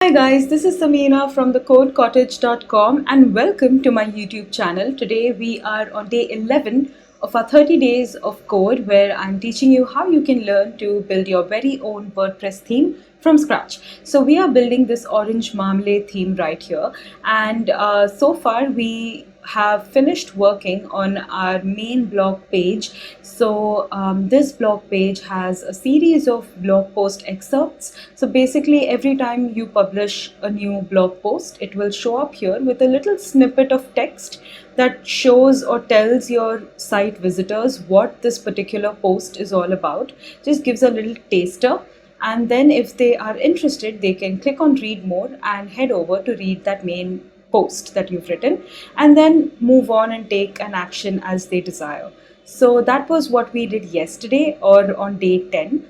Hi guys, this is Samina from thecodecottage.com and welcome to my YouTube channel. Today we are on day 11 of our 30 days of code where I'm teaching you how you can learn to build your very own WordPress theme from scratch. So we are building this orange marmalade theme right here, and so far we have finished working on our main blog page. So this blog page has a series of blog post excerpts. So basically every time you publish a new blog post, it will show up here with a little snippet of text that shows or tells your site visitors what this particular post is all about. Just gives a little taster, and then if they are interested, they can click on read more and head over to read that main post that you've written, and then move on and take an action as they desire. So that was what we did yesterday, or on day 10.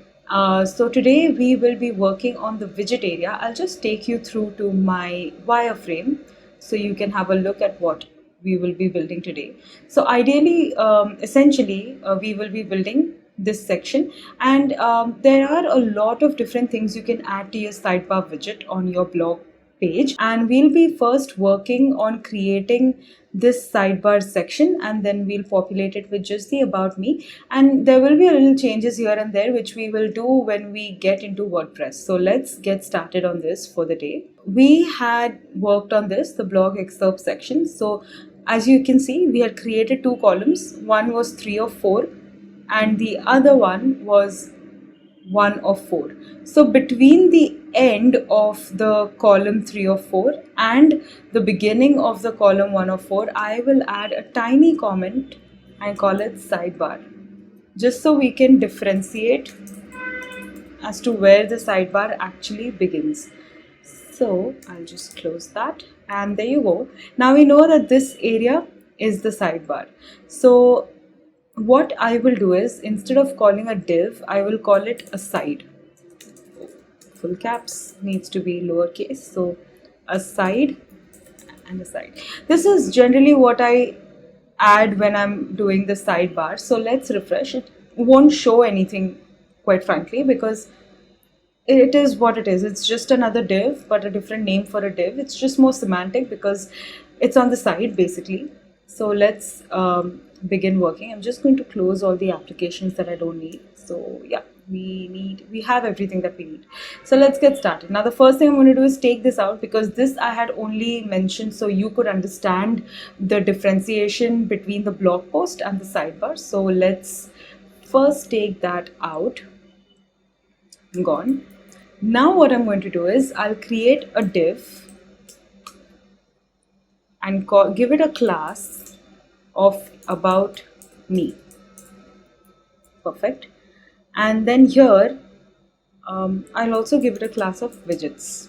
So today we will be working on the widget area. I'll just take you through to my wireframe so you can have a look at what we will be building today. So ideally, essentially, we will be building this section, and there are a lot of different things you can add to your sidebar widget on your blog page, and we'll be first working on creating this sidebar section, and then we'll populate it with just the about me, and there will be a little changes here and there which we will do when we get into WordPress. So let's get started on this for the day. We had worked on this, the blog excerpt section. So as you can see, we had created two columns. One was 3 of 4 and the other one was 1 of 4. So between the end of the column 3 of 4 and the beginning of the column 1 of 4, I will add a tiny comment and call it sidebar, just so we can differentiate as to where the sidebar actually begins. So I'll just close that, and there you go. Now we know that this area is the sidebar. So what I will do is, instead of calling a div, I will call it a side. Full caps needs to be lowercase, so a side and a side. This is generally what I add when I'm doing the sidebar. So let's refresh. It won't show anything, quite frankly, because it is what it is. It's just another div, but a different name for a div. It's just more semantic because it's on the side basically. So let's begin working. I'm just going to close all the applications that I don't need. So yeah, we have everything that we need. So let's get started. Now the first thing I'm going to do is take this out, because this I had only mentioned so you could understand the differentiation between the blog post and the sidebar. So let's first take that out. Gone. Now what I'm going to do is I'll create a div and give it a class of about me. Perfect. And then here I'll also give it a class of widgets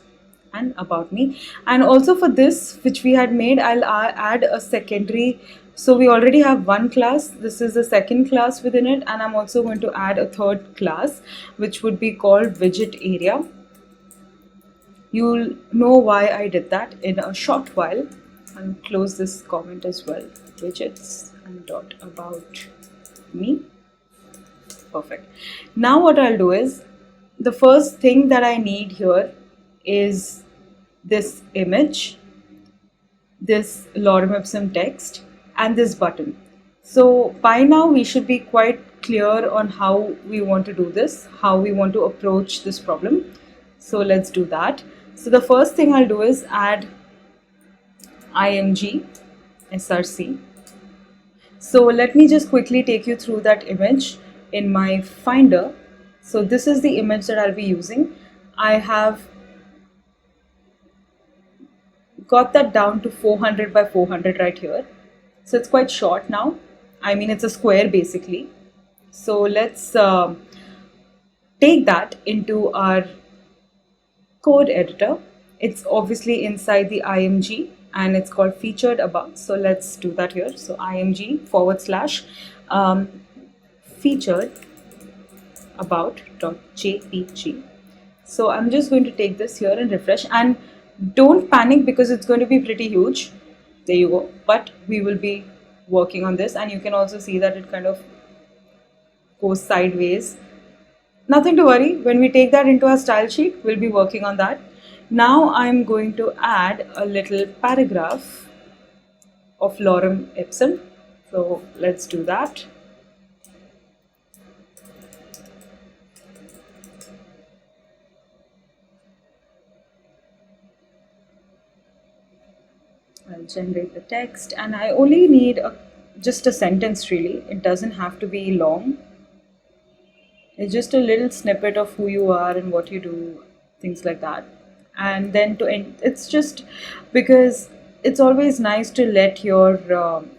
and about me. And also for this, which we had made, I'll add a secondary. So we already have one class. This is the second class within it, and I'm also going to add a third class which would be called widget area. You'll know why I did that in a short while. I'll close this comment as well. Widgets and dot about me. Perfect. Now what I'll do is, the first thing that I need here is this image, this lorem ipsum text, and this button. So by now we should be quite clear on how we want to do this, how we want to approach this problem. So let's do that. So the first thing I'll do is add img src. So let me just quickly take you through that image in my Finder. So this is the image that I'll be using. I have got that down to 400 by 400 right here. So it's quite short now. I mean, it's a square basically. So let's take that into our code editor. It's obviously inside the img, and it's called featured about. So let's do that here. So img / featured about.jpg. So I'm just going to take this here and refresh, and don't panic because it's going to be pretty huge. There you go. But we will be working on this, and you can also see that it kind of goes sideways. Nothing to worry. When we take that into our style sheet, we'll be working on that. Now I'm going to add a little paragraph of lorem ipsum. So let's do that. I'll generate the text, and I only need just a sentence really. It doesn't have to be long. It's just a little snippet of who you are and what you do, things like that. And then to end, it's just because it's always nice to let your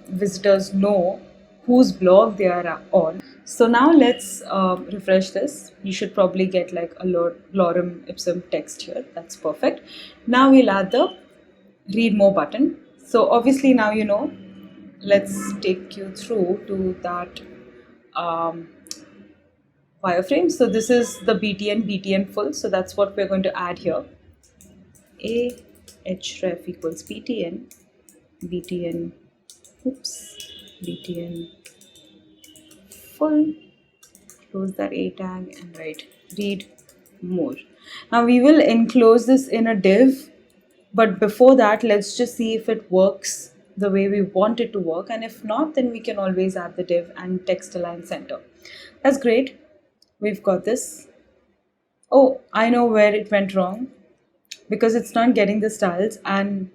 visitors know whose blog they are on. So now let's refresh this. You should probably get like a lorem ipsum text here. That's perfect. Now we'll add the read more button. So obviously now you know. Let's take you through to that wireframe. So this is the BTN full. So that's what we're going to add here. A href equals BTN BTN full. Close that A tag and write read more. Now we will enclose this in a div, but before that, let's just see if it works the way we want it to work. And if not, then we can always add the div and text align center. That's great. We've got this. Oh, I know where it went wrong, because it's not getting the styles and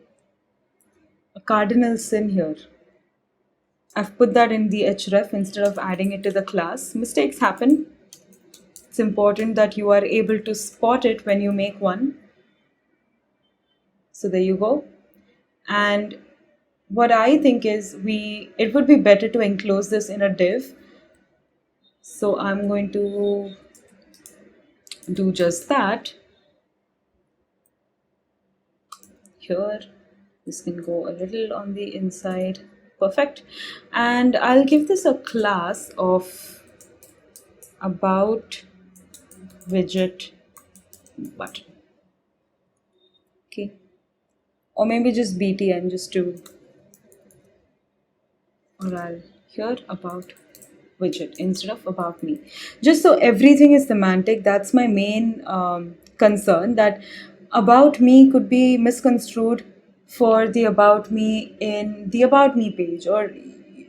a cardinal sin here. I've put that in the href instead of adding it to the class. Mistakes happen. It's important that you are able to spot it when you make one. So there you go. And what I think is it would be better to enclose this in a div. So I'm going to do just that. Here, this can go a little on the inside. Perfect. And I'll give this a class of about widget button. Okay. Or maybe just BTN just to, or I'll here about widget instead of about me, just so everything is semantic. That's my main concern, that about me could be misconstrued for the about me in the about me page, or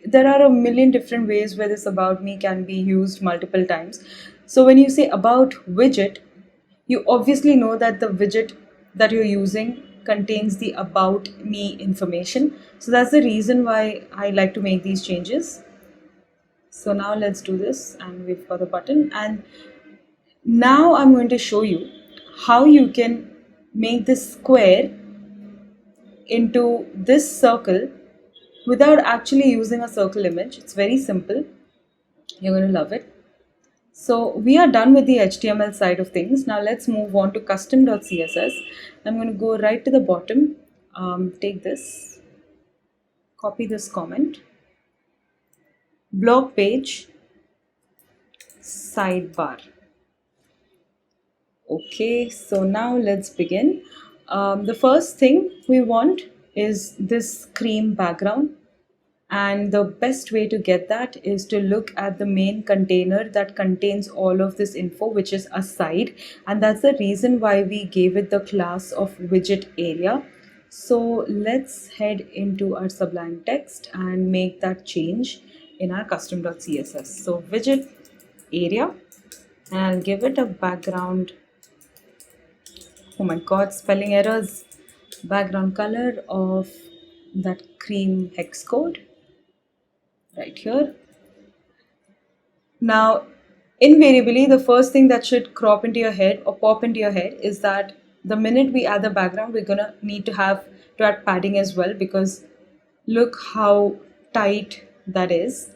there are a million different ways where this about me can be used multiple times. So when you say about widget, you obviously know that the widget that you're using contains the about me information. So that's the reason why I like to make these changes. So now let's do this, and we've got the button. And now I'm going to show you how you can make this square into this circle without actually using a circle image. It's very simple. You're going to love it. So we are done with the HTML side of things. Now let's move on to custom.css. I'm going to go right to the bottom, take this, copy this comment, blog page, sidebar. Okay, so now let's begin. The first thing we want is this cream background. And the best way to get that is to look at the main container that contains all of this info, which is a side. And that's the reason why we gave it the class of widget area. So let's head into our Sublime text and make that change in our custom.css. So widget area, and I'll give it a background. Oh my god, spelling errors. Background color of that cream hex code right here. Now, invariably, the first thing that should crop into your head or pop into your head is that the minute we add the background, we're gonna need to add padding as well, because look how tight that is.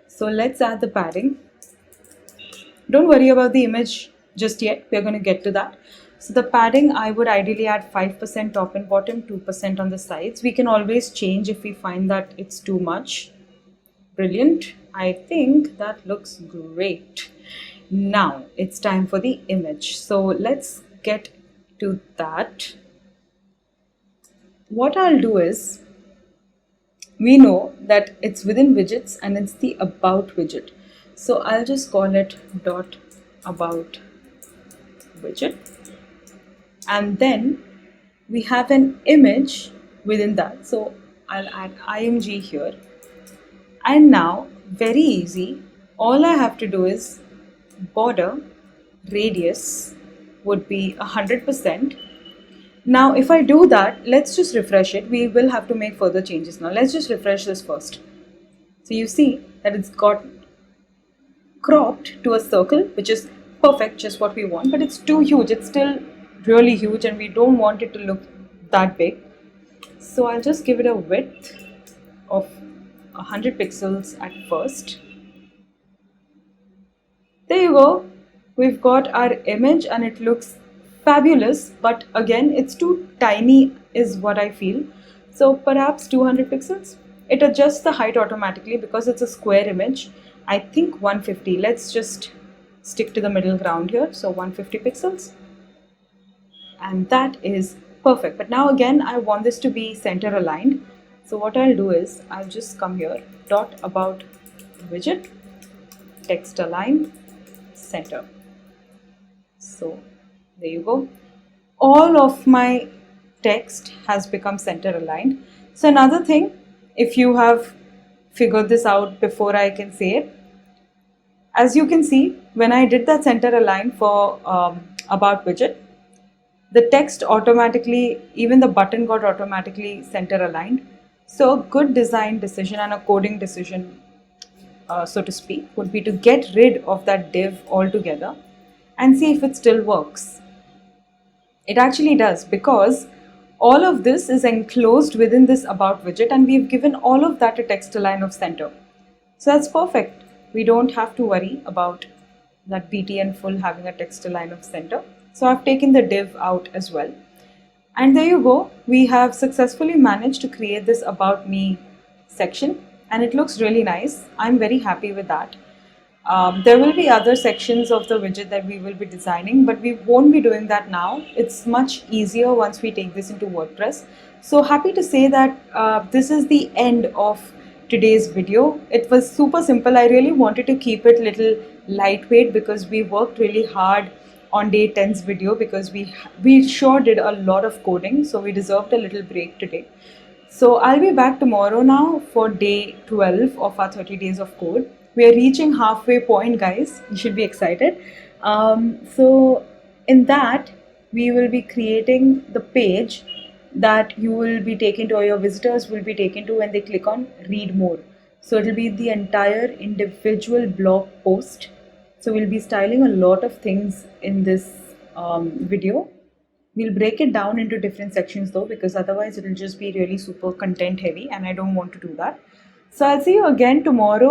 So let's add the padding. Don't worry about the image just yet. We're going to get to that. So the padding, I would ideally add 5% top and bottom, 2% on the sides. We can always change if we find that it's too much. Brilliant. I think that looks great. Now it's time for the image. So let's get to that. What I'll do is, we know that it's within widgets and it's the about widget. So I'll just call it dot about widget. And then we have an image within that. So I'll add img here. And now, very easy, all I have to do is border radius would be 100%. Now, if I do that, let's just refresh it. We will have to make further changes now. Let's just refresh this first. So you see that it's got cropped to a circle, which is perfect, just what we want, but it's too huge. It's still really huge and we don't want it to look that big. So I'll just give it a width of 100 pixels at first. There you go. We've got our image and it looks fabulous, but again, it's too tiny is what I feel. So perhaps 200 pixels. It adjusts the height automatically because it's a square image. I think 150. Let's just stick to the middle ground here. So 150 pixels. And that is perfect. But now again, I want this to be center aligned. So what I'll do is I'll just come here, dot about widget, text align, center. So there you go. All of my text has become center aligned. So another thing, if you have figured this out before I can say it, as you can see, when I did that center align for about widget, the text automatically, even the button got automatically center aligned. So a good design decision and a coding decision, so to speak, would be to get rid of that div altogether and see if it still works. It actually does, because all of this is enclosed within this about widget and we've given all of that a text align of center. So that's perfect. We don't have to worry about that BTN full having a text align of center. So I've taken the div out as well. And there you go. We have successfully managed to create this about me section and it looks really nice. I'm very happy with that. There will be other sections of the widget that we will be designing, but we won't be doing that now. It's much easier once we take this into WordPress. So happy to say that this is the end of today's video. It was super simple. I really wanted to keep it little lightweight because we worked really hard on day 10's video because we sure did a lot of coding, so we deserved a little break today. So I'll be back tomorrow now for day 12 of our 30 days of code. We are reaching halfway point, guys. You should be excited. So in that, we will be creating the page that you will be taken to, or your visitors will be taken to when they click on read more. So it will be the entire individual blog post. So we'll be styling a lot of things in this video. We'll break it down into different sections though, because otherwise it will just be really super content heavy and I don't want to do that. So I'll see you again tomorrow.